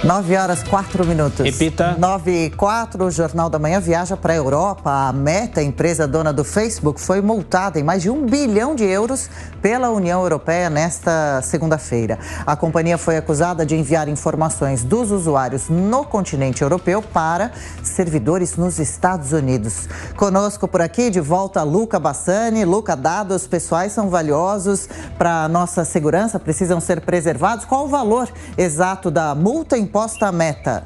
9h04. Repita. 9h04, o Jornal da Manhã viaja para a Europa. A Meta, empresa dona do Facebook, foi multada em mais de 1 bilhão de euros pela União Europeia nesta segunda-feira. A companhia foi acusada de enviar informações dos usuários no continente europeu para servidores nos Estados Unidos. Conosco por aqui, de volta, Luca Bassani. Luca, dados pessoais são valiosos para a nossa segurança, precisam ser preservados. Qual o valor exato da multa imposta à Meta?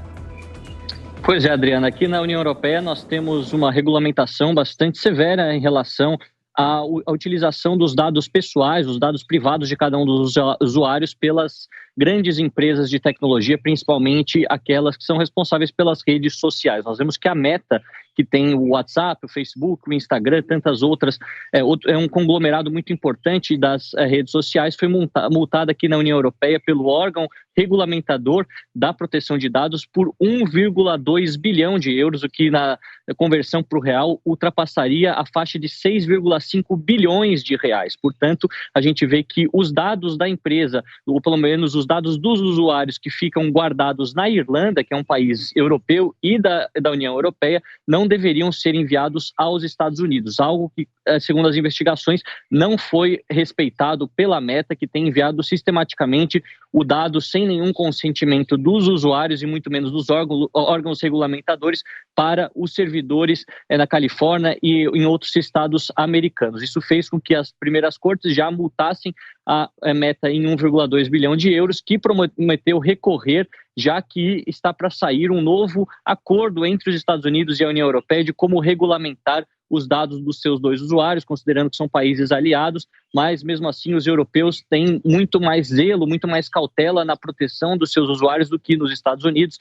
Pois é, Adriana, aqui na União Europeia nós temos uma regulamentação bastante severa em relação à utilização dos dados pessoais, os dados privados de cada um dos usuários pelas grandes empresas de tecnologia, principalmente aquelas que são responsáveis pelas redes sociais. Nós vemos que a Meta, que tem o WhatsApp, o Facebook, o Instagram, tantas outras, é um conglomerado muito importante das redes sociais, foi multada aqui na União Europeia pelo órgão regulamentador da proteção de dados por 1,2 bilhão de euros, o que na conversão para o real ultrapassaria a faixa de 6,5 bilhões de reais. Portanto, a gente vê que os dados da empresa, ou pelo menos os dados dos usuários que ficam guardados na Irlanda, que é um país europeu, e da União Europeia, não deveriam ser enviados aos Estados Unidos, algo que, segundo as investigações, não foi respeitado pela Meta, que tem enviado sistematicamente o dado sem nenhum consentimento dos usuários e muito menos dos órgãos regulamentadores para os servidores na Califórnia e em outros estados americanos. Isso fez com que as primeiras cortes já multassem a Meta em 1,2 bilhão de euros, que prometeu recorrer, já que está para sair um novo acordo entre os Estados Unidos e a União Europeia de como regulamentar os dados dos seus dois usuários, considerando que são países aliados, mas mesmo assim os europeus têm muito mais zelo, muito mais cautela na proteção dos seus usuários do que nos Estados Unidos.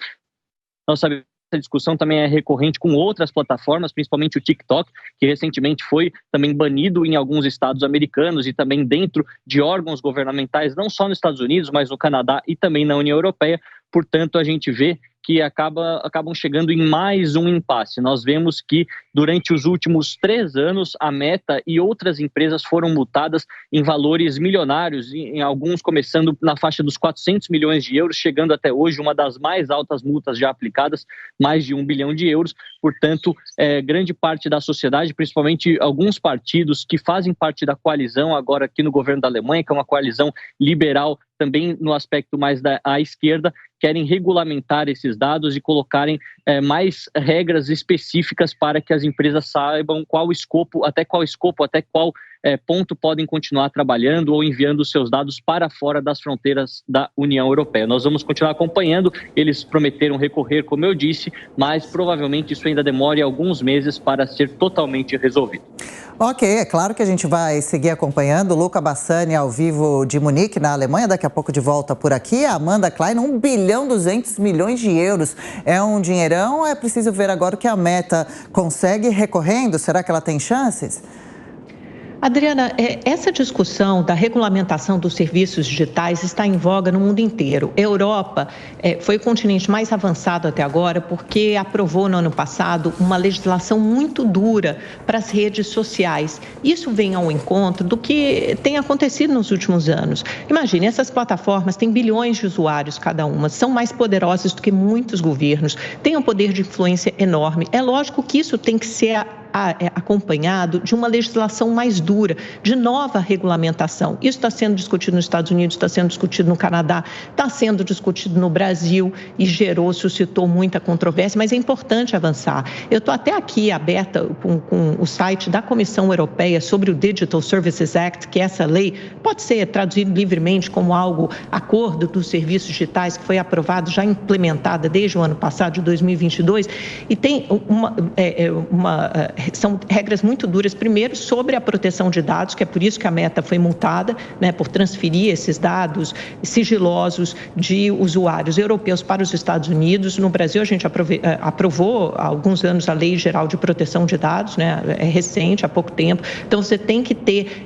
Nós sabemos que essa discussão também é recorrente com outras plataformas, principalmente o TikTok, que recentemente foi também banido em alguns estados americanos e também dentro de órgãos governamentais, não só nos Estados Unidos, mas no Canadá e também na União Europeia. Portanto, a gente vê que acabam chegando em mais um impasse. Nós vemos que durante os últimos 3 anos, a Meta e outras empresas foram multadas em valores milionários, em alguns começando na faixa dos 400 milhões de euros, chegando até hoje uma das mais altas multas já aplicadas, mais de 1 bilhão de euros. Portanto, grande parte da sociedade, principalmente alguns partidos que fazem parte da coalizão agora aqui no governo da Alemanha, que é uma coalizão liberal também no aspecto mais à esquerda, querem regulamentar esses dados e colocarem mais regras específicas para que as empresas saibam qual ponto podem continuar trabalhando ou enviando os seus dados para fora das fronteiras da União Europeia. Nós vamos continuar acompanhando, eles prometeram recorrer, como eu disse, mas provavelmente isso ainda demore alguns meses para ser totalmente resolvido. Ok, é claro que a gente vai seguir acompanhando. Luca Bassani ao vivo de Munique, na Alemanha, daqui a pouco de volta por aqui. A Amanda Klein, 1 bilhão 200 milhões de euros. É um dinheirão, é preciso ver agora o que a Meta consegue recorrendo. Será que ela tem chances? Adriana, essa discussão da regulamentação dos serviços digitais está em voga no mundo inteiro. A Europa foi o continente mais avançado até agora porque aprovou no ano passado uma legislação muito dura para as redes sociais. Isso vem ao encontro do que tem acontecido nos últimos anos. Imagine, essas plataformas têm bilhões de usuários cada uma, são mais poderosas do que muitos governos, têm um poder de influência enorme. É lógico que isso tem que ser acompanhado de uma legislação mais dura, de nova regulamentação. Isso está sendo discutido nos Estados Unidos, está sendo discutido no Canadá, está sendo discutido no Brasil e suscitou muita controvérsia, mas é importante avançar. Eu estou até aqui aberta com o site da Comissão Europeia sobre o Digital Services Act, que essa lei pode ser traduzida livremente como acordo dos serviços digitais, que foi aprovado, já implementada desde o ano passado, de 2022, e tem são regras muito duras, primeiro, sobre a proteção de dados, que é por isso que a Meta foi multada, por transferir esses dados sigilosos de usuários europeus para os Estados Unidos. No Brasil, a gente aprovou há alguns anos a Lei Geral de Proteção de Dados, é recente, há pouco tempo. Então, você tem que ter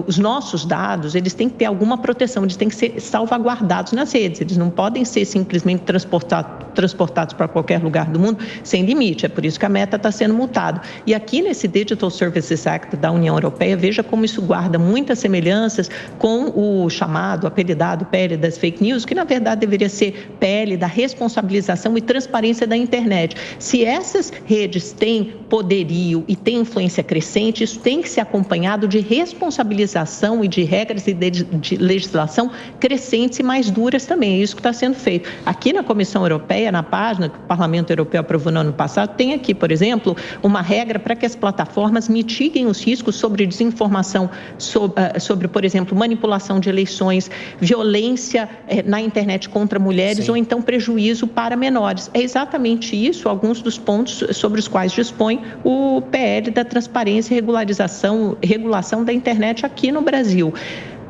os nossos dados, eles têm que ter alguma proteção, eles têm que ser salvaguardados nas redes, eles não podem ser simplesmente transportados transportados para qualquer lugar do mundo sem limite. É por isso que a Meta está sendo multada. E aqui nesse Digital Services Act da União Europeia, veja como isso guarda muitas semelhanças com o chamado, apelidado PL das fake news, que na verdade deveria ser PL da responsabilização e transparência da internet. Se essas redes têm poderio e têm influência crescente, isso tem que ser acompanhado de responsabilização e de regras e de legislação crescentes e mais duras também. É isso que está sendo feito. Aqui na Comissão Europeia, na página que o Parlamento Europeu aprovou no ano passado, tem aqui, por exemplo, uma regra para que as plataformas mitiguem os riscos sobre desinformação, sobre, por exemplo, manipulação de eleições, violência na internet contra mulheres, ou então prejuízo para menores. É exatamente isso, alguns dos pontos sobre os quais dispõe o PL da transparência e regulação da internet aqui no Brasil.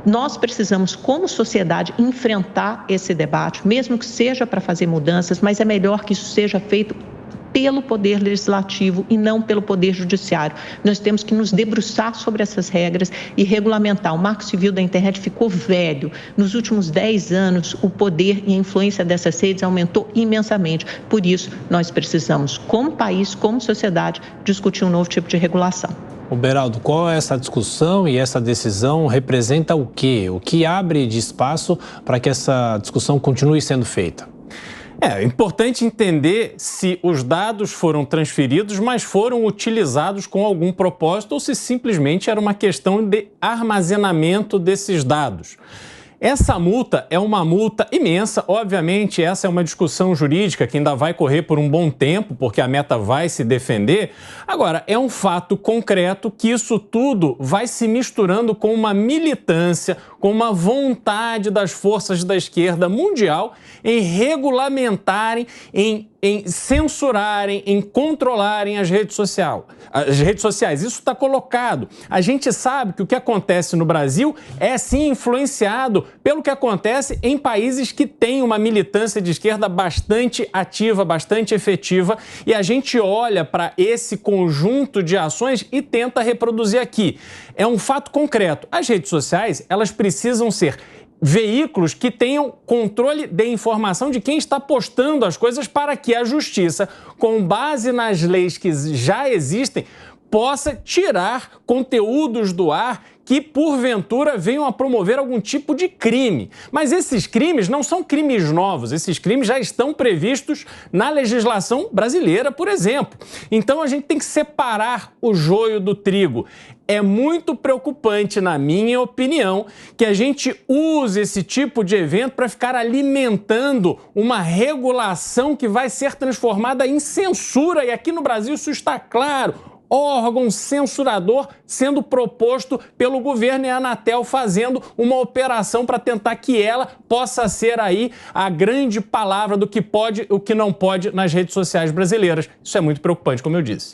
Nós precisamos, como sociedade, enfrentar esse debate, mesmo que seja para fazer mudanças, mas é melhor que isso seja feito pelo Poder Legislativo e não pelo Poder Judiciário. Nós temos que nos debruçar sobre essas regras e regulamentar. O Marco Civil da Internet ficou velho. Nos últimos 10 anos, o poder e a influência dessas redes aumentou imensamente. Por isso, nós precisamos, como país, como sociedade, discutir um novo tipo de regulação. Beraldo, qual é essa discussão e essa decisão representa o quê? O que abre de espaço para que essa discussão continue sendo feita? É importante entender se os dados foram transferidos, mas foram utilizados com algum propósito ou se simplesmente era uma questão de armazenamento desses dados. Essa multa é uma multa imensa, obviamente essa é uma discussão jurídica que ainda vai correr por um bom tempo, porque a Meta vai se defender. Agora, é um fato concreto que isso tudo vai se misturando com uma militância, com uma vontade das forças da esquerda mundial em regulamentarem, em censurarem, em controlarem as redes sociais. Isso está colocado. A gente sabe que o que acontece no Brasil é sim influenciado pelo que acontece em países que têm uma militância de esquerda bastante ativa, bastante efetiva, e a gente olha para esse conjunto de ações e tenta reproduzir aqui. É um fato concreto. As redes sociais, elas precisam ser veículos que tenham controle de informação de quem está postando as coisas para que a justiça, com base nas leis que já existem, possa tirar conteúdos do ar que, porventura, venham a promover algum tipo de crime. Mas esses crimes não são crimes novos, esses crimes já estão previstos na legislação brasileira, por exemplo. Então, a gente tem que separar o joio do trigo. É muito preocupante, na minha opinião, que a gente use esse tipo de evento para ficar alimentando uma regulação que vai ser transformada em censura. E aqui no Brasil isso está claro. Órgão censurador sendo proposto pelo governo e a Anatel fazendo uma operação para tentar que ela possa ser aí a grande palavra do que pode e o que não pode nas redes sociais brasileiras. Isso é muito preocupante, como eu disse.